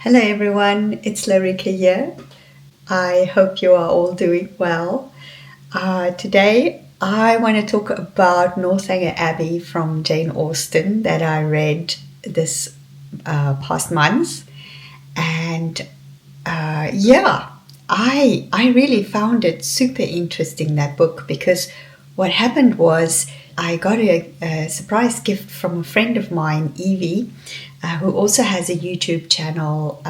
Hello everyone, it's Larica here. I hope you are all doing well. Today I want to talk about Northanger Abbey from Jane Austen that I read this past month. And I really found it super interesting, that book, because what happened was I got a surprise gift from a friend of mine, Evie, who also has a YouTube channel,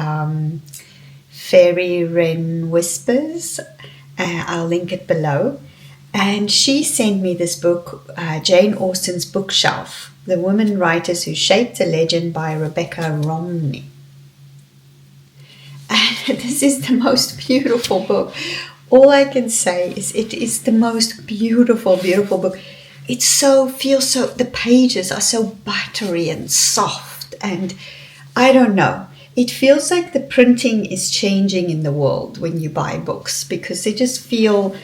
Fairy Wren Whispers. I'll link it below. And she sent me this book, Jane Austen's Bookshelf, The Women Writers Who Shaped a Legend, by Rebecca Romney. And this is the most beautiful book. All I can say is it is the most beautiful, beautiful book. The pages are so buttery and soft, and I don't know. It feels like the printing is changing in the world when you buy books, because they just feel,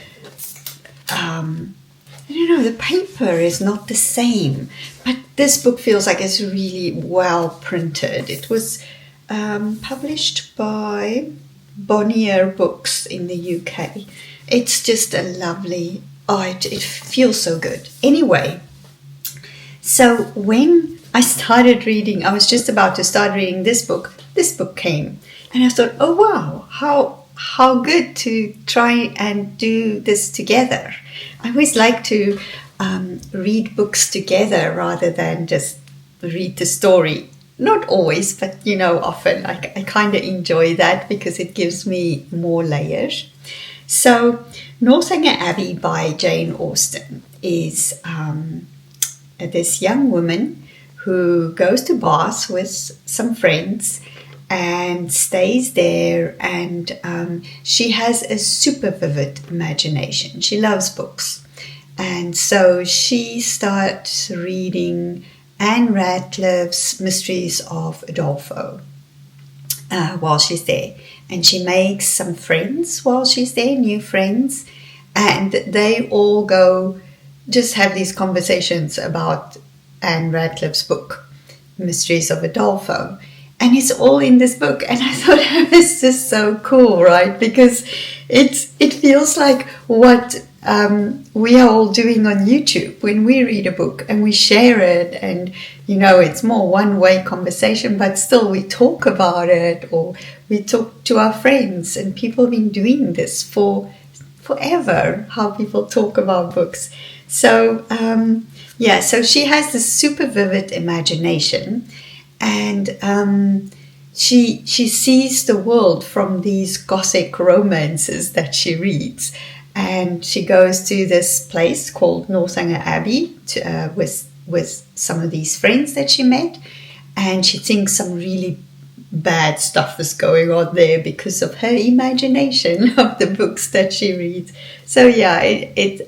the paper is not the same. But this book feels like it's really well printed. It was published by Bonnier Books in the UK. It's just a lovely, it feels so good. Anyway, so when I started reading, I was just about to start reading this book came. And I thought, oh wow, how good to try and do this together. I always like to read books together rather than just read the story. Not always, but often I kind of enjoy that because it gives me more layers. So Northanger Abbey by Jane Austen is this young woman who goes to Bath with some friends and stays there, and she has a super vivid imagination. She loves books, and so she starts reading Ann Radcliffe's Mysteries of Udolpho while she's there. And she makes some friends while she's there, new friends. And they all go just have these conversations about Ann Radcliffe's book, Mysteries of Udolpho. And it's all in this book. And I thought it was just so cool, right? Because it feels like what we are all doing on YouTube when we read a book and we share it, and it's more one-way conversation, but still we talk about it, or we talk to our friends, and people have been doing this for forever, how people talk about books. So so she has this super vivid imagination, and she sees the world from these Gothic romances that she reads. And she goes to this place called Northanger Abbey with some of these friends that she met. And she thinks some really bad stuff is going on there because of her imagination of the books that she reads. So yeah,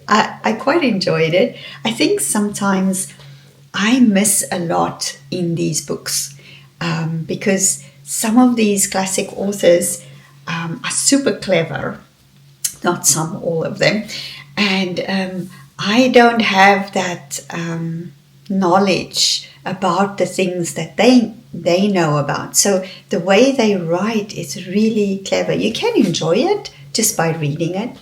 I quite enjoyed it. I think sometimes I miss a lot in these books because some of these classic authors are super clever. Not some, all of them. And I don't have that knowledge about the things that they know about. So the way they write is really clever. You can enjoy it just by reading it.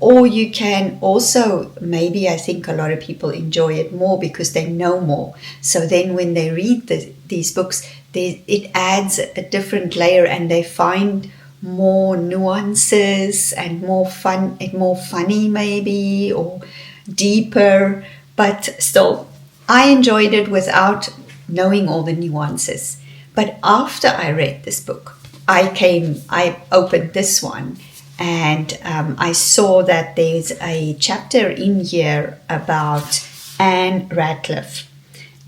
Or you can also, maybe I think a lot of people enjoy it more because they know more. So then when they read these books, it adds a different layer, and they find more nuances and more funny maybe, or deeper. But still, I enjoyed it without knowing all the nuances. But after I read this book, I opened this one, and I saw that there's a chapter in here about Ann Radcliffe,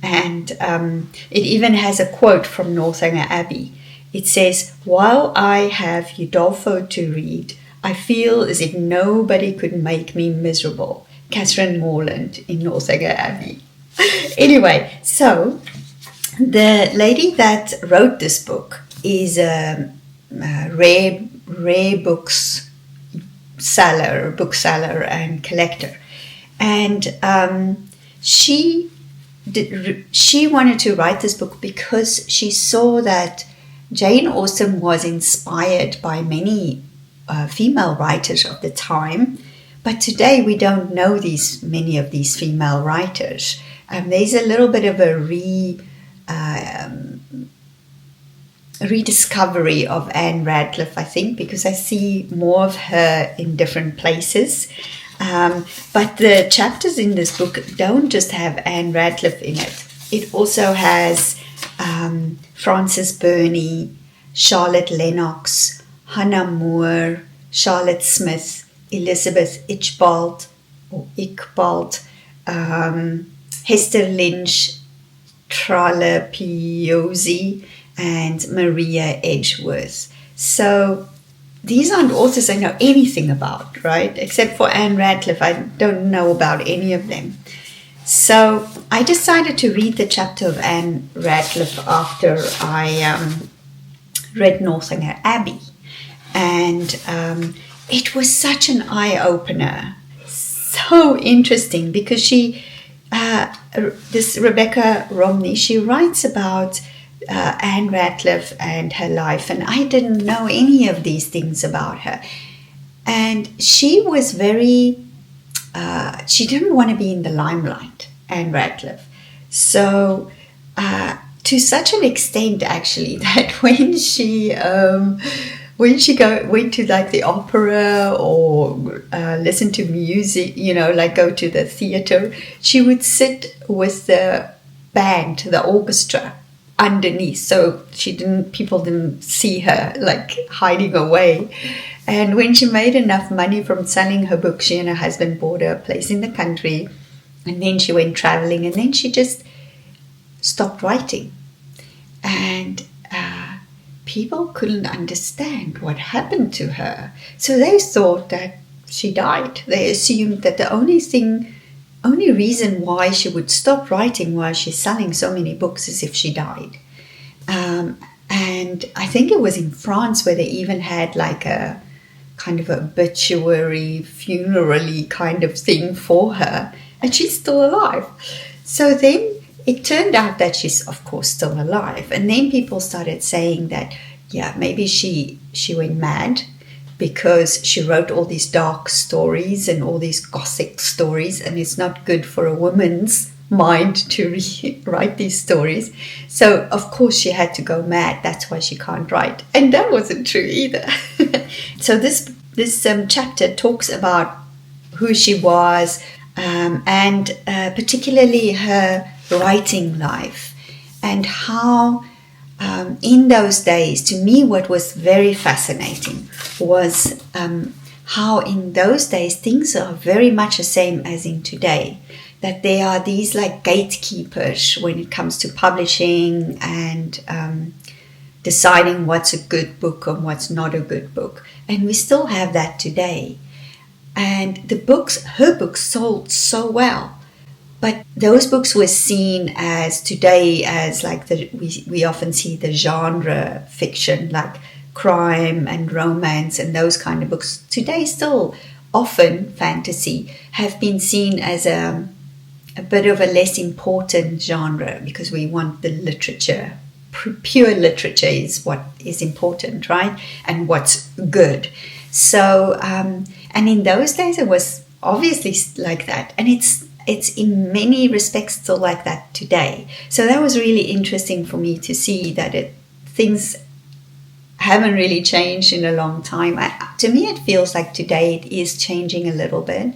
and it even has a quote from Northanger Abbey. It says, "While I have Udolpho to read, I feel as if nobody could make me miserable." Catherine Morland in Northanger Abbey. Anyway, so the lady that wrote this book is a rare books bookseller and collector. And she wanted to write this book because she saw that Jane Austen was inspired by many female writers of the time, but today we don't know many of these female writers. There's a little bit of a rediscovery of Ann Radcliffe, I think, because I see more of her in different places. But the chapters in this book don't just have Ann Radcliffe in it. It also has Frances Burney, Charlotte Lennox, Hannah More, Charlotte Smith, Elizabeth Iqbal, Hester Lynch, Trala Piozzi, and Maria Edgeworth. So these aren't authors I know anything about, right? Except for Ann Radcliffe, I don't know about any of them. So I decided to read the chapter of Ann Radcliffe after I read Northanger Abbey. And it was such an eye-opener. So interesting because this Rebecca Romney, she writes about Ann Radcliffe and her life, and I didn't know any of these things about her. And she was she didn't want to be in the limelight, Ann Radcliffe. So to such an extent, actually, that when she went to like the opera or listen to music, like go to the theater, she would sit with the band, the orchestra, underneath, so people didn't see her like hiding away. And when she made enough money from selling her books, she and her husband bought a place in the country, and then she went traveling, and then she just stopped writing. And people couldn't understand what happened to her, so they thought that she died. They assumed that the only reason why she would stop writing while she's selling so many books is if she died. And I think it was in France where they even had like a kind of obituary, funeral-y kind of thing for her, and she's still alive. So then it turned out that she's, of course, still alive. And then people started saying that, yeah, maybe she went mad because she wrote all these dark stories and all these gothic stories, and it's not good for a woman's mind to write these stories. So, of course, she had to go mad. That's why she can't write. And that wasn't true either. So this chapter talks about who she was, and particularly her writing life, and how in those days, to me, what was very fascinating was how in those days things are very much the same as in today. That there are these like gatekeepers when it comes to publishing and deciding what's a good book and what's not a good book. And we still have that today. And her books sold so well. But those books were seen as today as like we often see the genre fiction, like crime and romance and those kind of books. Today still often fantasy have been seen as a bit of a less important genre because we want the literature. Pure literature is what is important, right? And what's good. So, and in those days it was obviously like that. And it's in many respects still like that today. So that was really interesting for me to see that things haven't really changed in a long time. To me, it feels like today it is changing a little bit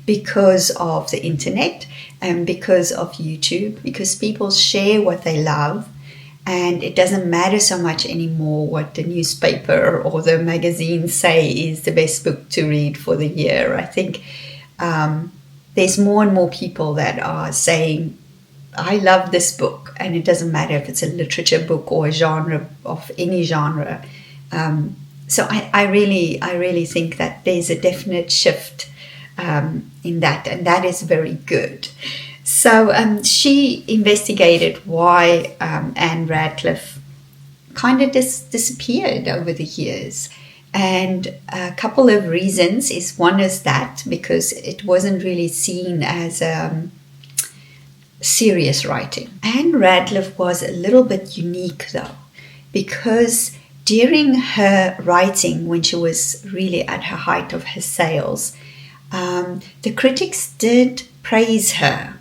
because of the internet and because of YouTube, because people share what they love, and it doesn't matter so much anymore what the newspaper or the magazine say is the best book to read for the year. I think there's more and more people that are saying, I love this book, and it doesn't matter if it's a literature book or a genre of any genre. So I really think that there's a definite shift in that, and that is very good. So she investigated why Ann Radcliffe kind of disappeared over the years. And a couple of reasons is one is that because it wasn't really seen as serious writing. Ann Radcliffe was a little bit unique though, because during her writing, when she was really at her height of her sales, the critics did praise her.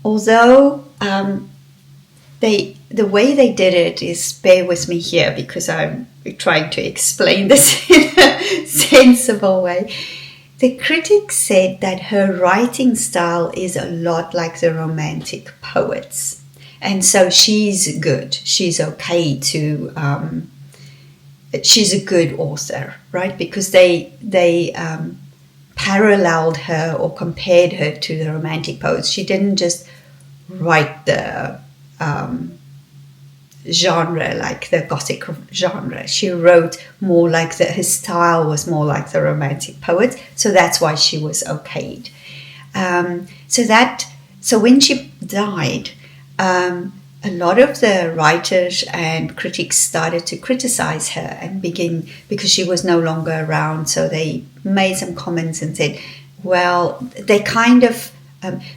Although the way they did it is, bear with me here because I'm trying to explain this in a sensible way. The critics said that her writing style is a lot like the Romantic poets. And so she's good. She's okay to, she's a good author, right? Because they paralleled her or compared her to the Romantic poets. She didn't just write the genre like the Gothic genre. She wrote more like her style was more like the Romantic poets, so that's why she was okayed. So when she died, a lot of the writers and critics started to criticize her and because she was no longer around. So they made some comments and said, well, they kind of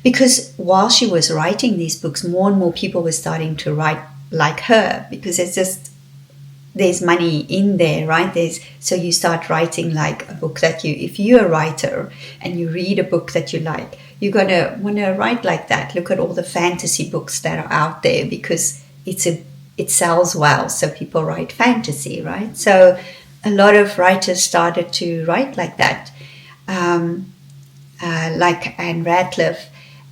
because while she was writing these books, more and more people were starting to write like her, because there's money in there, right? So you start writing like a book that if you're a writer and you read a book that you like, you're going to want to write like that. Look at all the fantasy books that are out there because it sells well. So people write fantasy, right? So a lot of writers started to write like that. Like Anne Radcliffe,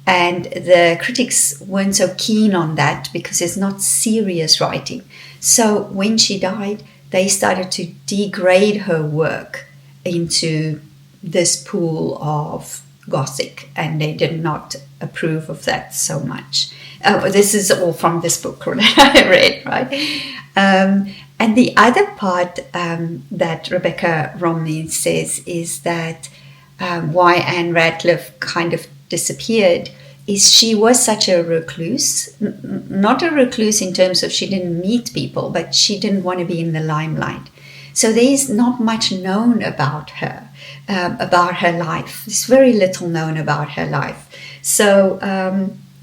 and the critics weren't so keen on that because it's not serious writing. So when she died, they started to degrade her work into this pool of Gothic, and they did not approve of that so much. This is all from this book that I read, right? And the other part that Rebecca Romney says is that why Anne Radcliffe kind of disappeared is she was such a recluse, not a recluse in terms of she didn't meet people, but she didn't want to be in the limelight. So there's not much known about her life. There's very little known about her life. So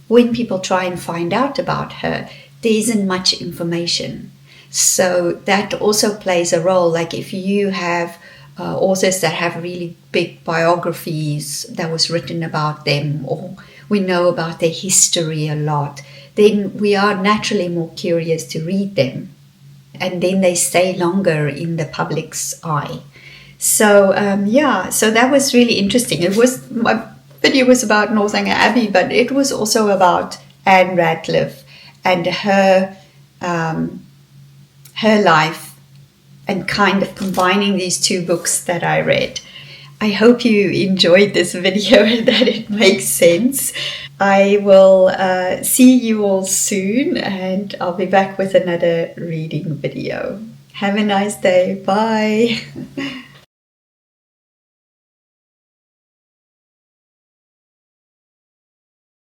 when people try and find out about her, there isn't much information. So that also plays a role. Like if you have authors that have really big biographies that was written about them, or we know about their history a lot, then we are naturally more curious to read them. And then they stay longer in the public's eye. So, so that was really interesting. My video was about Northanger Abbey, but it was also about Anne Radcliffe and her life, and kind of combining these two books that I read. I hope you enjoyed this video and that it makes sense. I will see you all soon, and I'll be back with another reading video. Have a nice day. Bye.